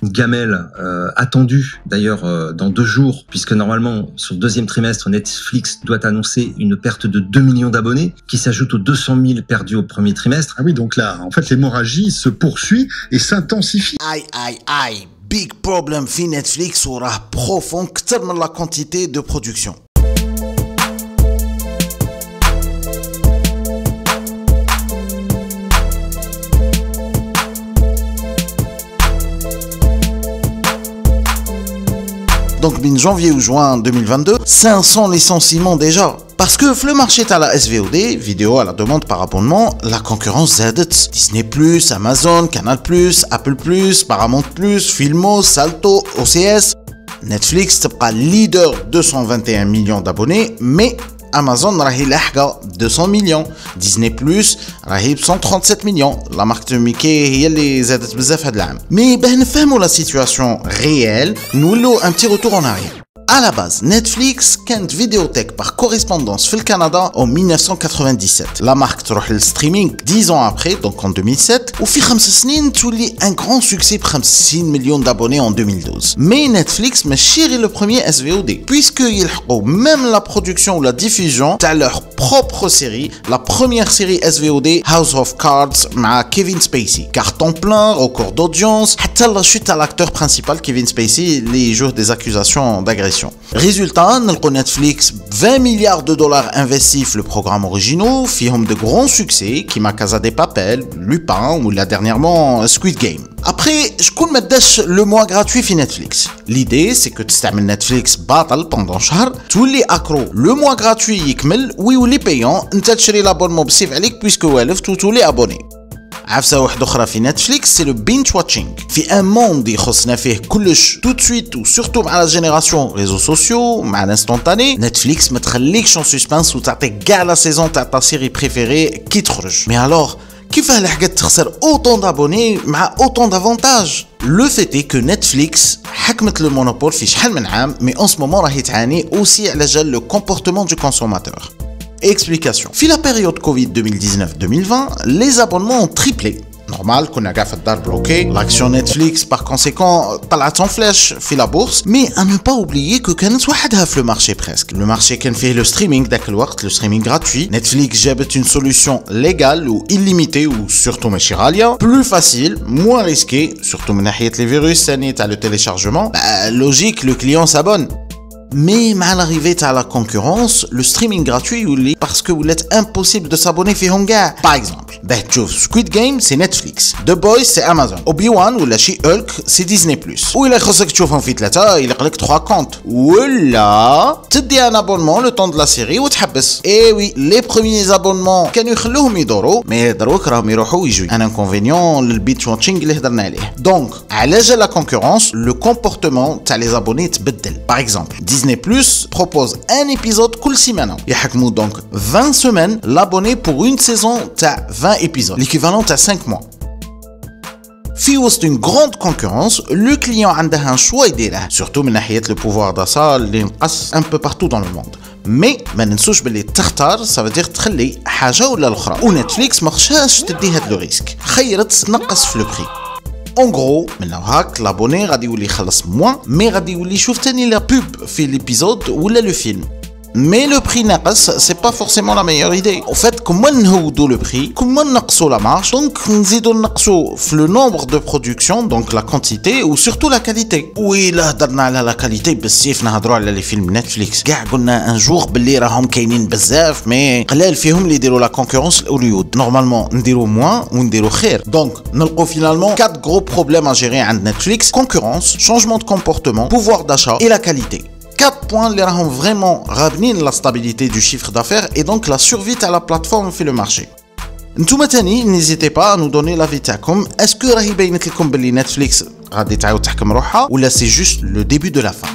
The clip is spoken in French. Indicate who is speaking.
Speaker 1: gamelle attendue d'ailleurs dans 2 jours, puisque normalement sur le 2e trimestre, Netflix doit annoncer une perte de 2 millions d'abonnés, qui s'ajoute aux 200 000 perdus au 1er trimestre.
Speaker 2: Ah oui, donc là, en fait, l'hémorragie se poursuit et s'intensifie.
Speaker 3: Aïe. Big problem في Netflix وراه profond كتر من la quantité de production. Donc, min janvier ou juin 2022, 500 licenciements déjà. Parce que le marché à la SVOD, vidéo à la demande par abonnement, la concurrence زادت. Disney+, Amazon, Canal+, Apple+, Paramount+, Filmo, Salto, OCS. Netflix تبقى leader 221 millions d'abonnés, mais Amazon راهي لاحقة 200 millions. Disney+, راهي 137 millions. La marque de Mickey هي اللي زادت بزاف هاد العام. Mais باه نفهموا la situation réelle, نولوا un petit retour en arrière. À la base, Netflix كانت vidéothèque par correspondance في Canada en 1997. La marque تروح للستريمينغ 10 ans après, donc en 2007, وفي 5 سنين تولي un grand succès ب 50 millions d'abonnés en 2012. Mais Netflix ماشي غير le premier SVOD, puisque يلحقوا même la production ou la diffusion de leur propre série, la première série SVOD House of Cards مع Kevin Spacey. Carton plein, record d'audience, حتى la chute à l'acteur principal Kevin Spacey les jours des accusations d'agression. Résultat, نلقوا Netflix 20 milliards de dollars investis le programme originaux, فيهم de grands succès qui m'a Casa de Papel, Lupin ou là dernièrement Squid Game. Après, شكون ما داش le mois gratuit في Netflix. L'idée c'est que تستعمل Netflix باطل pendant شهر, تولي accro le mois gratuit يكمل ويولي payant, انت تشري l'abonnement بسيف عليك puisque والفت وتولي abonné. عفسه واحده اخرى في نتفليكس سي لو بينج واتشينغ في ان موند يخصنا فيه كلش تو سويت وسورتو مع لا جينيراسيون ريزو سوسيو مع الانستونتاني. نتفليكس ما تخليكش اون سسبانس وتعطيك كاع لا سيزون تاع تا سيري بريفيري كي تخرج. مي الوغ كيفاه لحقت تخسر اوطون دابوني مع اوطون دافونتاج؟ لو فيت كو نتفليكس حكمت لو مونوبول في شحال من عام, مي اون سو مومون راهي تعاني اوسي على جال لو كومبورتمون دو كونسوماتور. Explication. Fi la période Covid 2019-2020, les abonnements ont triplé. Normal qu'on a gaffe d'art bloqué. L'action Netflix, par conséquent, طلعت en flèche في la bourse. Mais à ne pas oublier que كانت وحدها في le marché presque. Le marché كان فيه le streaming داك الوقت, le streaming gratuit. Netflix جابت une solution légale ou illimitée ou surtout ماشي غالية, plus facile, moins risqué, surtout من ناحية les virus ثاني تاع le téléchargement. Logique, le client s'abonne. Mais à l'arrivée à la concurrence, le streaming gratuit ouli parce que vous êtes impossible de s'abonner في Honga. Par exemple, Squid Game c'est Netflix, The Boys c'est Amazon, Obi-Wan ou la She-Hulk c'est Disney+. Ou il a خصك تشوفهم في 3, il a 3 comptes. Voilà, تدي un abonnement le temps de la série وتحبس. Et oui, les premiers abonnements كانوا يخلوهم يدوروا, mais دروك راهم يروحوا يجوا. Un inconvénient للبيت واتشينغ اللي هضرنا عليه. Donc, على جال la concurrence, le comportement تاع les abonnés تبدل. Par exemple, Disney Plus propose un épisode كل سيمانة. يحكموا donc 20 semaines l'abonné pour une saison تاع 20 épisodes, l'équivalent à 5 mois. في وسط une grande concurrence, le client عنده un choix يديره, surtout من ناحية le pouvoir d'achat اللي نقص un peu partout dans le monde. Mais ما ننسوش باللي تختار ça veut dire تخلي حاجة ولا الأخرى. ونتفليكس ما خشاش تدي هاد لو ريسك, خيرت تنقص في لو بري. En gros, maintenant هاك l'abonné غادي يولي يخلص moins, mais غادي يولي يشوف تاني la pub في l'épisode ولا le film. Mais le prix ناقص, c'est pas forcément la meilleure idée. En fait, comment نهودو le prix, comment نقصو la marge, donc نزيدو نقصو في le nombre de production, donc la quantité ou surtout la qualité. Oui, là هضرنا على la qualité بزاف, نهضروا على les films Netflix. كاع قلنا un jour باللي راهم كاينين بزاف, mais قلال فيهم اللي يديروا la concurrence Hollywood. Normalement, نديروا moins ou نديروا خير. Donc, نلقوا finalement 4 gros problèmes à gérer عند Netflix: concurrence, changement de comportement, pouvoir d'achat et la qualité. 4 points qui ont vraiment ramené la stabilité du chiffre d'affaires et donc la survie à la plateforme fait le marché. N'hésitez pas à nous donner l'avis تاعكم. Est-ce que راهي باينت لكم باللي Netflix غادي تعاود تحكم روحها ولا c'est juste le début de la fin?